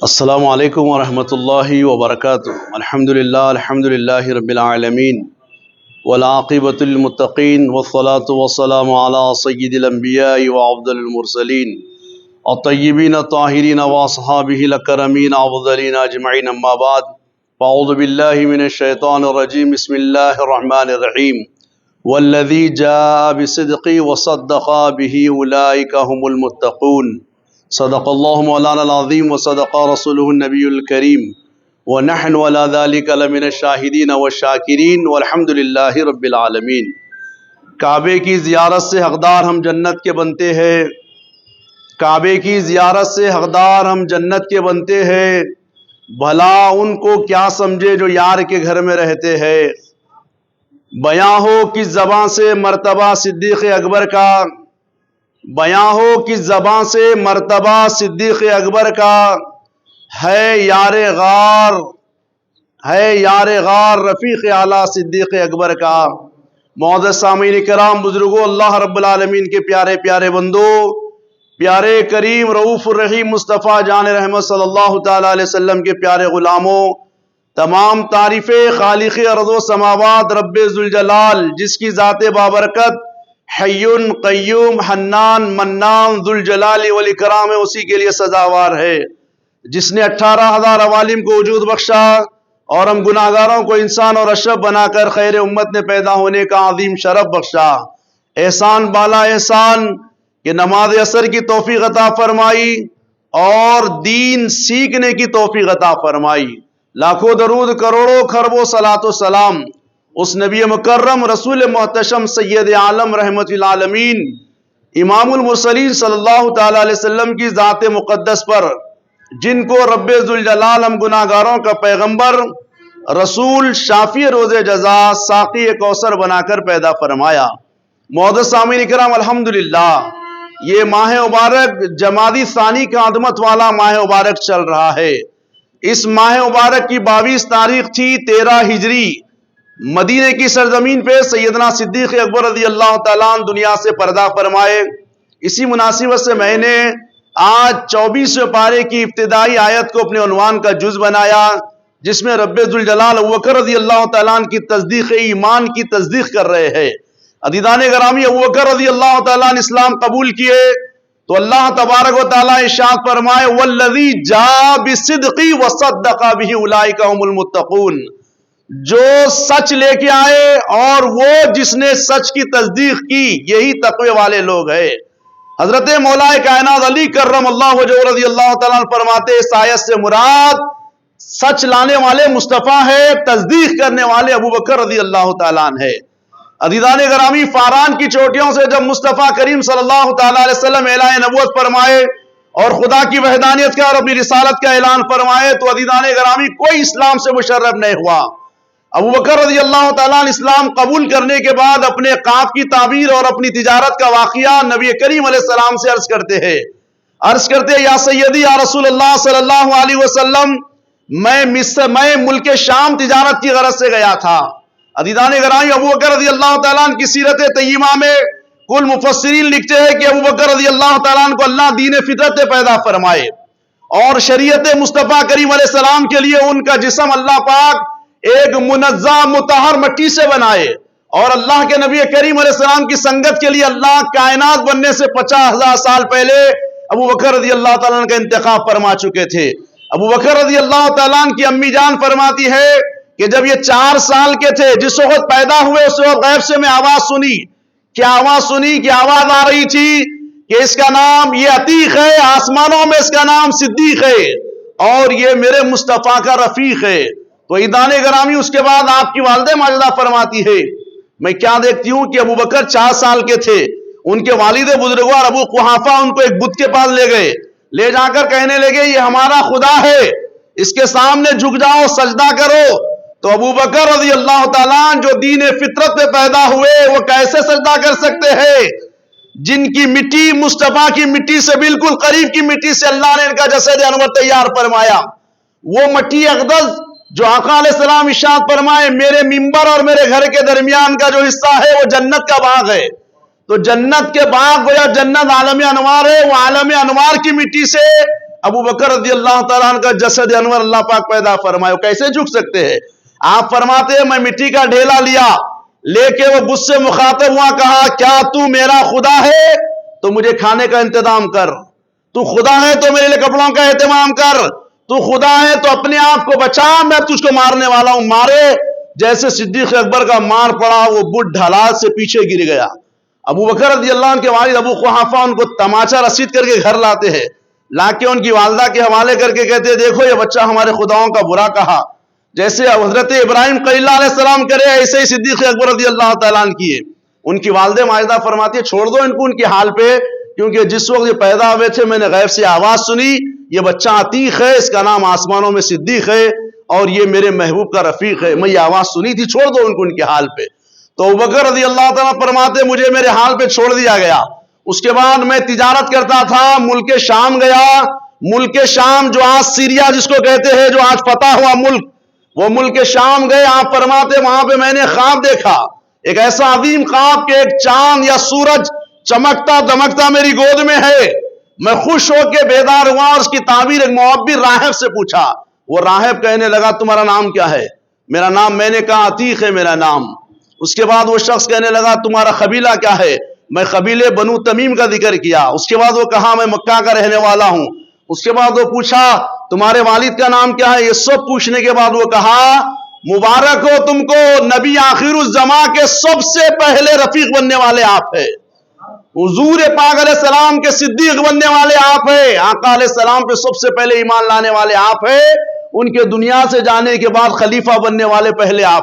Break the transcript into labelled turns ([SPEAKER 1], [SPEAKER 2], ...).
[SPEAKER 1] السلام علیکم ورحمۃ اللہ وبرکاتہ۔ الحمد للہ رب العالمین والعاقبۃ للمتقین والصلاة والسلام علی سید الانبیاء وافضل المرسلین الطیبین الطاہرین واصحابہ الاکرمین افضلین اجمعین، اما بعد فاعوذ باللہ من الشیطان الرجیم، بسم اللہ الرحمن الرحیم۔ والذی جاء بالصدق وصدق به اولئک هم المتقون۔ صدق اللہ مولانا العظیم وصدق رسولہ النبی الکریم ونحن علی ذلک لمن الشاہدین والشاکرین والحمد للہ رب العالمین۔ کعبے کی زیارت سے حقدار ہم جنت کے بنتے ہیں، کعبے کی زیارت سے حقدار ہم جنت کے بنتے ہیں، بھلا ان کو کیا سمجھے جو یار کے گھر میں رہتے ہیں۔ بیاں ہو کس زباں سے مرتبہ صدیق اکبر کا، بیاں ہو کس زباں سے مرتبہ صدیق اکبر کا، ہے یار غار رفیق اعلیٰ صدیق اکبر کا۔ معزز سامعین کرام، بزرگوں، اللہ رب العالمین کے پیارے پیارے بندو، پیارے کریم رؤوف الرحیم مصطفیٰ جان رحمت صلی اللہ تعالیٰ علیہ وسلم کے پیارے غلاموں، تمام تعریفیں خالق ارض و سماوات رب ذوالجلال، جس کی ذات بابرکت حی قیوم حنان منان ذوالجلال والاکرام ہے، اسی کے لیے سزاوار ہے، جس نے 18,000 عوالم کو وجود بخشا اور ہم گناہگاروں کو انسان اور اشرف بنا کر خیر امت نے پیدا ہونے کا عظیم شرف بخشا۔ احسان بالا احسان کہ نماز عصر کی توفیق عطا فرمائی اور دین سیکھنے کی توفیق عطا فرمائی۔ لاکھوں درود، کروڑوں خربوں صلاۃ و سلام اس نبی مکرم رسول محتشم سید عالم رحمت العالمین امام المرسلین صلی اللہ تعالیٰ علیہ وسلم کی ذات مقدس پر، جن کو رب ذوالجلال ہم گناہگاروں کا پیغمبر، رسول، شافی روز جزا، ساقی کوثر بنا کر پیدا فرمایا۔ معزز سامعین کرام، الحمدللہ یہ ماہ مبارک جمادی ثانی کا عظمت والا ماہ مبارک چل رہا ہے۔ اس ماہ مبارک کی 22 تاریخ تھی 13 ہجری۔ مدینہ کی سرزمین پہ سیدنا صدیق اکبر رضی اللہ تعالیٰ عنہ دنیا سے پردہ فرمائے۔ اسی مناسبت سے میں نے آج 24ویں پارے کی ابتدائی آیت کو اپنے عنوان کا جز بنایا، جس میں رب ذوالجلال ابوبکر رضی اللہ تعالیٰ عنہ کی تصدیق ایمان کی تصدیق کر رہے ہیں۔ عزیزان گرامی، ابوبکر رضی اللہ تعالیٰ عنہ اسلام قبول کیے تو اللہ تبارک و تعالیٰ ارشاد فرمائے والذی جاء بالصدق وصدق به اولئک هم المتقون، جو سچ لے کے آئے اور وہ جس نے سچ کی تصدیق کی، یہی تقوی والے لوگ ہیں۔ حضرت مولا کائنات علی کرم اللہ وجہہ رضی اللہ تعالیٰ عنہ فرماتے اس آیت سے مراد سچ لانے والے مصطفیٰ ہے، تصدیق کرنے والے ابوبکر رضی اللہ تعالیٰ عنہ ہے۔ عزیزان گرامی، فاران کی چوٹیوں سے جب مصطفیٰ کریم صلی اللہ تعالیٰ علیہ وسلم اعلان نبوت فرمائے اور خدا کی وحدانیت کا اور اپنی رسالت کا اعلان فرمائے تو عزیزان گرامی کوئی اسلام سے مشرف نہیں ہوا۔ ابوبکر رضی اللہ تعالیٰ عنہ اسلام قبول کرنے کے بعد اپنے قاف کی تعبیر اور اپنی تجارت کا واقعہ نبی کریم علیہ السلام سے عرض کرتے یا سیدی یا رسول اللہ صلی اللہ علیہ وسلم، میں ملک شام تجارت کی غرض سے گیا تھا۔ عزیزان گرامی، ابوبکر رضی اللہ تعالیٰ عنہ کی سیرت طیبہ میں کل مفسرین لکھتے ہیں کہ ابوبکر رضی اللہ تعالیٰ عنہ کو اللہ دین فطرت پیدا فرمائے اور شریعت مصطفیٰ کریم علیہ السلام کے لیے ان کا جسم اللہ پاک ایک منزہ مطہر مٹی سے بنائے، اور اللہ کے نبی کریم علیہ السلام کی سنگت کے لیے اللہ کائنات بننے سے 50,000 سال پہلے ابوبکر رضی اللہ تعالیٰ عنہ کا انتخاب فرما چکے تھے۔ ابوبکر رضی اللہ تعالیٰ عنہ کی امی جان فرماتی ہے کہ جب یہ 4 سال کے تھے، جس وقت پیدا ہوئے، اس وقت غیب سے میں آواز سنی کہ آواز آ رہی تھی کہ اس کا نام یہ عتیق ہے، آسمانوں میں اس کا نام صدیق ہے اور یہ میرے مصطفیٰ کا رفیق ہے۔ تو عزیزان گرامی، اس کے بعد آپ کی والدہ ماجدہ فرماتی ہے میں کیا دیکھتی ہوں کہ ابوبکر 4 سال کے تھے، ان کے والد بزرگوار ابو قحافہ ان کو ایک بت کے پاس لے گئے، لے جا کر کہنے لگے یہ ہمارا خدا ہے، اس کے سامنے جھک جاؤ، سجدہ کرو۔ تو ابوبکر رضی اللہ تعالیٰ جو دین فطرت پہ پیدا ہوئے وہ کیسے سجدہ کر سکتے ہیں؟ جن کی مٹی مصطفیٰ کی مٹی سے بالکل قریب کی مٹی سے اللہ نے ان کا جسد انور تیار فرمایا، وہ مٹی اقدس جو آقا علیہ السلام ارشاد فرمائے میرے منبر اور میرے گھر کے درمیان کا جو حصہ ہے وہ جنت کا باغ ہے۔ تو جنت کے باغ گویا جنت عالم انوار ہے، وہ عالم انوار کی مٹی سے ابو بکر رضی اللہ تعالیٰ عنہ کا جسد انور اللہ پاک پیدا فرمائے، وہ کیسے جھک سکتے ہیں؟ آپ فرماتے ہیں میں مٹی کا ڈھیلا لیا، لے کے وہ مجھ سے مخاطب ہوا، کہا کیا تو میرا خدا ہے تو مجھے کھانے کا انتظام کر، تو خدا ہے تو میرے لیے کپڑوں کا اہتمام کر، تو خدا ہے تو اپنے آپ کو بچا، میں تجھ کو مارنے والا ہوں۔ مارے جیسے صدیق اکبر کا مار پڑا، وہ بڈھ ڈھلال سے پیچھے گر گیا۔ ابو بکر رضی اللہ عنہ کے والد ابو قحافہ ان کو تماچا رسید کر کے گھر لاتے ہیں، لا کے ان کی والدہ کے حوالے کر کے کہتے ہیں دیکھو یہ بچہ ہمارے خداؤں کا برا کہا، جیسے حضرت ابراہیم خلیل اللہ علیہ السلام کرے ایسے ہی صدیق اکبر رضی اللہ تعالیٰ عنہ کیے۔ ان کی والدہ ماجدہ فرماتی ہے چھوڑ دو ان کو ان کی حال پہ، کیونکہ جس وقت یہ پیدا ہوئے تھے میں نے غیب سے آواز سنی، یہ بچہ عتیق ہے، اس کا نام آسمانوں میں صدیق ہے اور یہ میرے محبوب کا رفیق ہے، میں یہ آواز سنی تھی، چھوڑ دو ان کو ان کے حال پہ۔ تو ابو بکر رضی اللہ تعالیٰ فرماتے مجھے میرے حال پہ چھوڑ دیا گیا۔ اس کے بعد میں تجارت کرتا تھا، ملک شام گیا، ملک شام جو آج سیریا جس کو کہتے ہیں، جو آج فتح ہوا ملک، وہ ملک شام گئے۔ آپ فرماتے وہاں پہ میں نے خواب دیکھا، ایک ایسا عظیم خواب کہ ایک چاند یا سورج چمکتا دمکتا میری گود میں ہے۔ میں خوش ہو کے بیدار ہوا اور اس کی تعبیر ایک معبر راہب سے پوچھا۔ وہ راہب کہنے لگا تمہارا نام کیا ہے؟ میرا نام، میں نے کہا عتیق ہے میرا نام۔ اس کے بعد وہ شخص کہنے لگا تمہارا قبیلہ کیا ہے؟ میں قبیلے بنو تمیم کا ذکر کیا۔ اس کے بعد وہ کہا میں مکہ کا رہنے والا ہوں۔ اس کے بعد وہ پوچھا تمہارے والد کا نام کیا ہے؟ یہ سب پوچھنے کے بعد وہ کہا مبارک ہو تم کو، نبی آخر الزماں کے سب سے پہلے رفیق بننے والے آپ ہیں، حضور پاک علیہ السلام کے صدیق بننے والے آپ ہیں، آقا علیہ السلام پہ سب سے پہلے ایمان لانے والے آپ ہیں، ان کے دنیا سے جانے کے بعد خلیفہ بننے والے پہلے آپ